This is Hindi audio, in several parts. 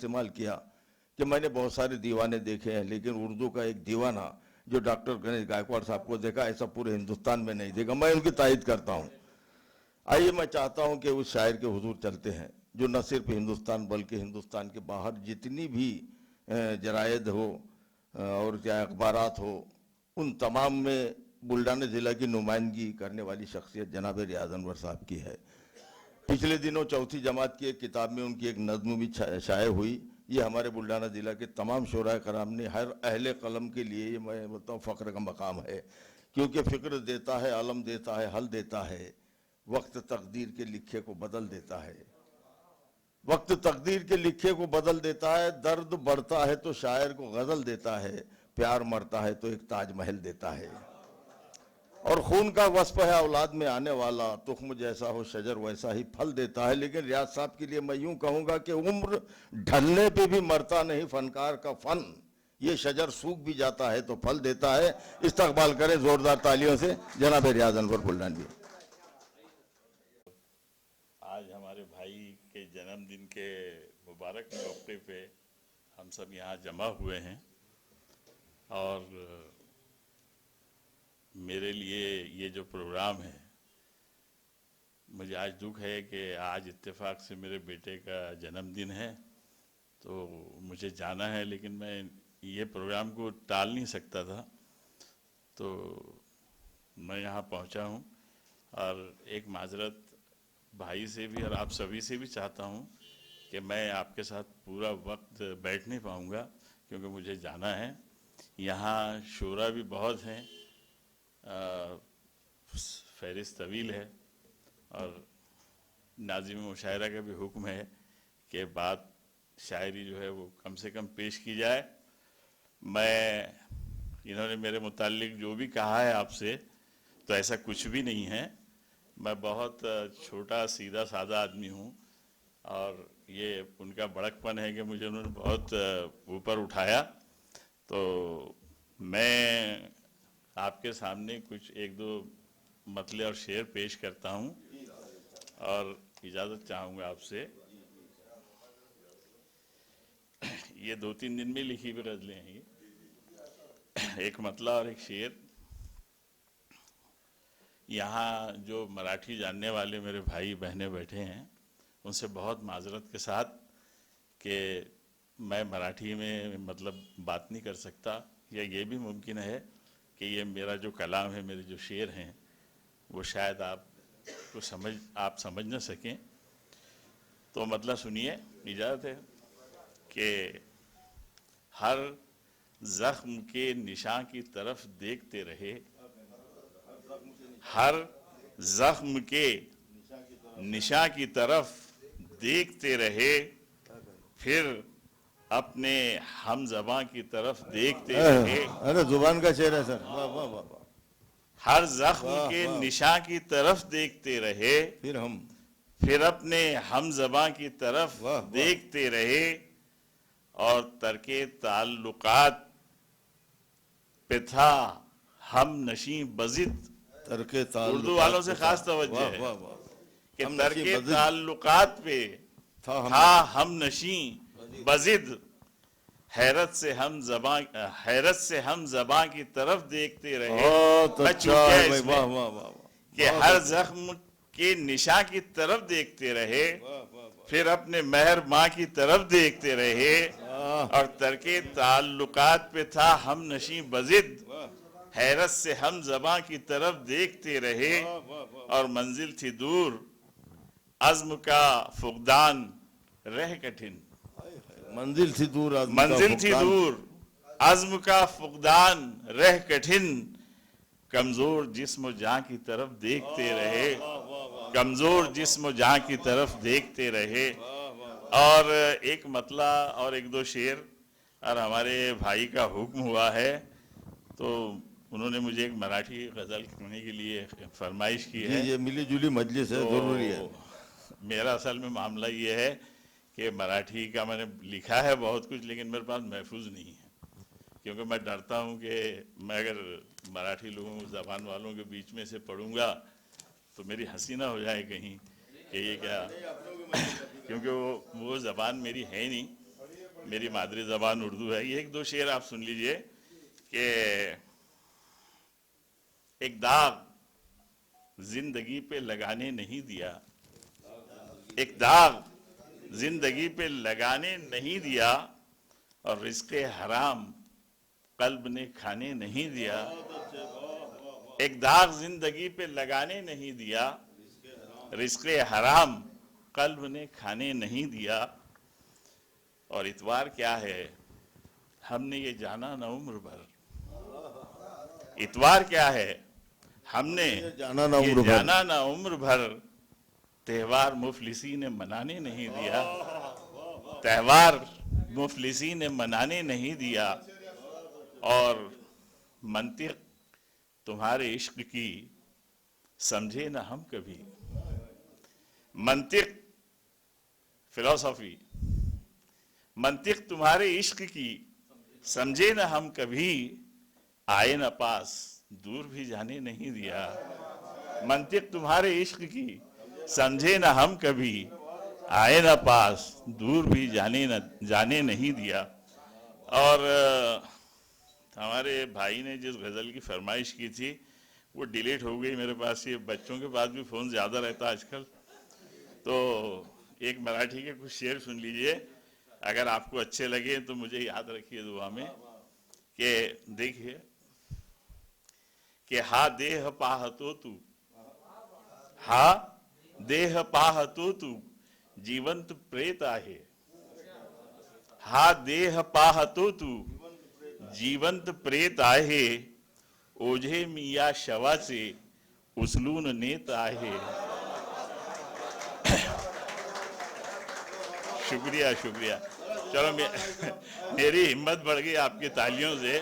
इस्तेमाल किया कि मैंने बहुत सारे दीवाने देखे हैं, लेकिन उर्दू का एक दीवाना जो डॉक्टर गणेश गायकवाड़ साहब को देखा, ऐसा पूरे हिंदुस्तान में नहीं देखा। मैं उनकी तारीफ करता हूँ। आइए, मैं चाहता हूँ कि उस शायर के हुजूर चलते हैं जो न सिर्फ हिंदुस्तान बल्कि हिंदुस्तान के बाहर जितनी भी जरायद हो और क्या अखबारात हो, उन तमाम में बुल्ढाना ज़िला की नुमाइंदगी करने वाली शख्सियत जनाब रियाज अनवर साहब की है। पिछले दिनों चौथी जमात की एक किताब में उनकी एक नज़्म भी शाये हुई। ये हमारे बुल्ढाना ज़िला के तमाम शोरा कराम ने, हर अहले कलम के लिए ये मैं बोलता हूँ फ़ख्र का मकाम है, क्योंकि फ़िक्र देता है, अलम देता है, हल देता है, वक्त तकदीर के लिखे को बदल देता है। वक्त तकदीर के लिखे को बदल देता है। दर्द बढ़ता है तो शायर को गज़ल देता है, प्यार मरता है तो एक ताजमहल देता है। और खून का वस्फ है औलाद में आने वाला, तुख्म जैसा हो शजर वैसा ही फल देता है। लेकिन रियाज साहब के लिए मैं यूं कहूँगा कि उम्र ढलने पे भी मरता नहीं फनकार का फन, ये शजर सूख भी जाता है तो फल देता है। इस्तकबाल करें जोरदार तालियों से जनाब रियाज अनवर बुल्ढानवी। आज हमारे भाई के जन्मदिन के मुबारक मौके पे हम सब यहाँ जमा हुए हैं और मेरे लिए ये जो प्रोग्राम है, मुझे आज दुख है कि आज इत्तेफाक से मेरे बेटे का जन्मदिन है तो मुझे जाना है, लेकिन मैं ये प्रोग्राम को टाल नहीं सकता था तो मैं यहाँ पहुँचा हूँ। और एक माजरत भाई से भी और आप सभी से भी चाहता हूँ कि मैं आपके साथ पूरा वक्त बैठ नहीं पाऊँगा क्योंकि मुझे जाना है। यहाँ शोरा भी बहुत हैं, फहरिस्त तवील है और नाज़िम मुशायरा का भी हुक्म है कि बात शायरी जो है वो कम से कम पेश की जाए। मैं इन्होंने मेरे मुताल्लिक जो भी कहा है आपसे, तो ऐसा कुछ भी नहीं है। मैं बहुत छोटा सीधा सादा आदमी हूँ और ये उनका बड़कपन है कि मुझे उन्होंने बहुत ऊपर उठाया। तो मैं आपके सामने कुछ एक दो मतले और शेर पेश करता हूँ और इजाज़त चाहूँगा आपसे। ये 2-3 दिन में लिखी हुई गज़लें हैं, ये एक मतला और एक शेर। यहाँ जो मराठी जानने वाले मेरे भाई बहनें बैठे हैं उनसे बहुत माजरत के साथ कि मैं मराठी में मतलब बात नहीं कर सकता, या ये भी मुमकिन है कि ये मेरा जो कलाम है, मेरे जो शेर हैं, वो शायद आप समझ न सकें। तो मतलब सुनिए, इजाज़त है कि हर ज़ख्म के निशान की तरफ देखते रहे, हर जख्म के निशा की तरफ देखते रहे, फिर अपने हम ज़बां की तरफ देखते रहे। अरे जुबान का शेर है सर, वाह वाह वाह वाह। हर जख्म के निशा की तरफ देखते रहे, फिर अपने हम ज़बां की तरफ देखते रहे, और तरके ताल्लुकात पे था हम नशी बज़िद। उर्दू वालों से खास तवज्जो है कि तरके ताल्लुकात पे था हम नशी बज़िद, हैरत से हम ज़बां की तरफ देखते रहे। कि हर जख्म के निशा की तरफ देखते रहे, फिर अपने मेहर माँ की तरफ देखते रहे, और तरके ताल्लुकात पे था हम नशी बज़िद, हैरत से हम ज़बां की तरफ देखते रहे, और मंजिल थी दूर अज़्म का फुक़दान रह कठिन। मंजिल थी दूर अज़्म का फुक़दान रह कठिन, कमज़ोर जिस्म जाँ की तरफ देखते रहे, कमज़ोर जिस्म जाँ की तरफ देखते रहे। और एक मतला और एक दो शेर, और हमारे भाई का हुक्म हुआ है तो उन्होंने मुझे एक मराठी गज़ल सुनने के लिए फरमाइश की है। ये मिली जुली मजलिस है, ज़रूरी है। मेरा असल में मामला ये है कि मराठी का मैंने लिखा है बहुत कुछ, लेकिन मेरे पास महफूज नहीं है, क्योंकि मैं डरता हूँ कि मैं अगर मराठी लोगों ज़बान वालों के बीच में से पढ़ूँगा तो मेरी हंसी ना हो जाए कहीं कि ये क्या, क्योंकि वो ज़बान मेरी है नहीं। मेरी मादरी जबान उर्दू है। ये एक दो शेर आप सुन लीजिए कि एक दाग जिंदगी पे लगाने नहीं दिया, एक दाग जिंदगी पे लगाने नहीं दिया, और रिज़्क़े हराम कल्ब ने खाने नहीं दिया। एक दाग जिंदगी पे लगाने नहीं दिया, रिज़्क़े हराम कल्ब ने खाने नहीं दिया। और इतवार क्या है हमने ये जाना न उम्र भर, इतवार क्या है हमने जाना ना ये उम्र भर। जाना ना उम्र भर, त्योहार मुफलिसी ने मनाने नहीं दिया, त्योहार मुफलिसी ने मनाने नहीं दिया। और मंतिक तुम्हारे इश्क की समझे ना हम कभी, मंतिक फिलॉसफी, मंतिक तुम्हारे इश्क की समझे ना हम कभी, आए न पास दूर भी जाने नहीं दिया। मंतिक तुम्हारे इश्क की समझे ना हम कभी, आए न पास दूर भी जाने नहीं दिया। और हमारे भाई ने जिस गज़ल की फरमाइश की थी वो डिलीट हो गई मेरे पास। ये बच्चों के पास भी फ़ोन ज़्यादा रहता आजकल, तो एक मराठी के कुछ शेर सुन लीजिए, अगर आपको अच्छे लगे तो मुझे याद रखिए दुआ में। कि देखिए कि हा देह पाहतो तू, हा देह पाहतो तू जिवंत प्रेत आहे, हा देह पाहतो तू जिवंत प्रेत आहे, ओझे मी या शवाचे उचलून नेत आहे। शुक्रिया शुक्रिया। चलो मेरी हिम्मत बढ़ गई आपकी तालियों से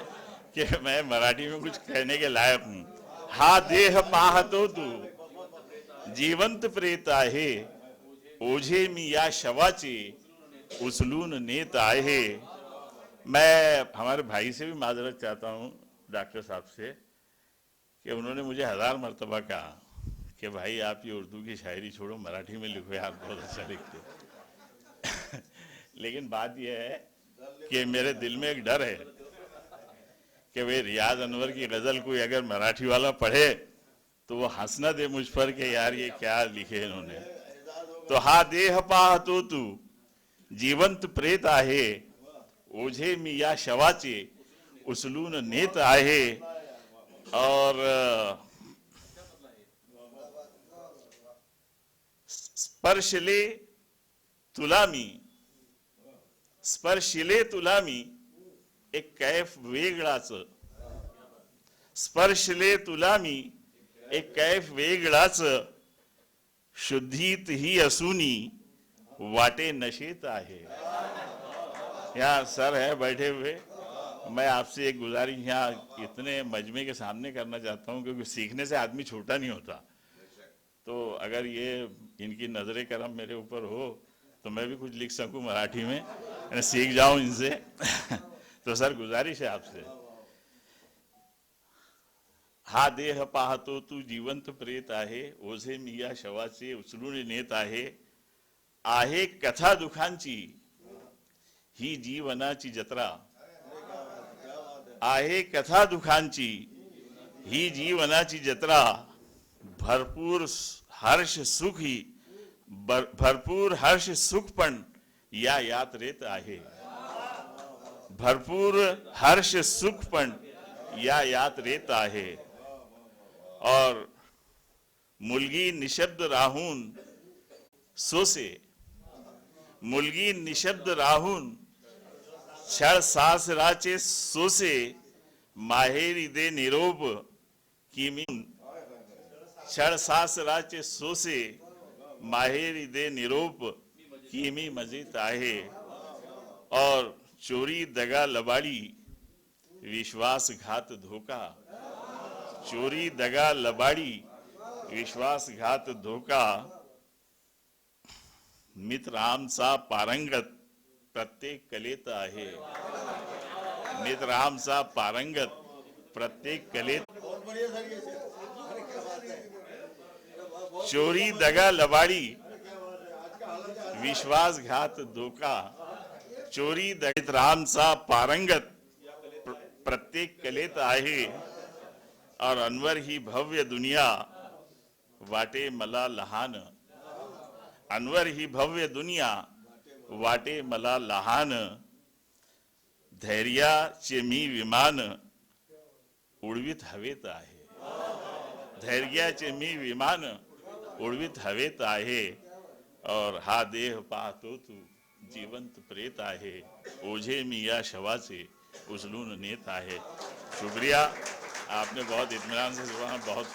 कि मैं मराठी में कुछ कहने के लायक हूँ। हा देह पाहतो तू जिवंत प्रेत आहे, ओझे मी या शवाचे उचलून नेत आहे। मैं हमारे भाई से भी माजरत चाहता हूँ, डॉक्टर साहब से, कि उन्होंने मुझे 1000 मरतबा कहा कि भाई आप ये उर्दू की शायरी छोड़ो, मराठी में लिखो यार, बहुत अच्छा लिखते हो। लेकिन बात यह है कि मेरे दिल में एक डर है कि वे रियाज अनवर की गज़ल कोई अगर मराठी वाला पढ़े तो वो हंसना दे मुझ पर कि यार ये क्या लिखे इन्होंने। तो हा देह पाहतो तू जिवंत प्रेत आहे, ओझे मी या शवाचे उचलून नेत आहे। और स्पर्शले तुला मी, स्पर्शिले तुला मी एक कैफ वेगळाच, स्पर्शले तुला मी एक कैफ वेगळाच, शुद्धीत ही असूनी वाटे नशेत आहे। यहाँ सर है बैठे हुए, मैं आपसे एक गुजारिश यहाँ इतने मजमे के सामने करना चाहता हूँ, क्योंकि सीखने से आदमी छोटा नहीं होता। तो अगर ये इनकी नजर करम मेरे ऊपर हो तो मैं भी कुछ लिख सकूं मराठी में, यानी सीख जाऊं इनसे। तो सर गुजारिश है आपसे। हा देह पाहतो तू जिवंत प्रेत आहे, ओझे मी या शवाचे उचलून नेत आहे, आहे कथा दुखांची ही जीवनाची जत्रा, आहे कथा दुखांची ही जीवनाची जत्रा, भरपूर हर्ष सुख ही भरपूर हर्ष सुख पण या यात्रेत आहे, भरपूर हर्ष सुख पण या यात्रेत आहे। और मुलगी निशब्द राहून सोसे, मुलगी निशब्द राहून छळ सासराचे सोसे, माहेरी दे निरोप की मी, छळ सासराचे सोसे माहेरी दे निरोप की मी मजेत आहे। और चोरी दगा लबाड़ी विश्वासघात धोखा, चोरी दगा लबाड़ी विश्वासघात धोखा, मित्र आमचा पारंगत प्रत्येक कलेत आहे, मित्र आमचा पारंगत प्रत्येक कलेत, चोरी दगा लबाड़ी विश्वासघात धोखा, चोरी दळीत रामचा पारंगत प्रत्येक कलेत आहे और अनवर ही भव्य दुनिया वाटे मला लहान अनवर ही भव्य दुनिया वाटे मला लहान धैर्याचे मी विमान उडवीत हवेत आहे धैर्याचे मी विमान उडवीत हवेत आहे और हा देह पाहतो तू जिवंत प्रेत आहे ओझे मी या शवाचे उचलून नेत आहे शुक्रिया आपने बहुत इत्मीनान से सुना बहुत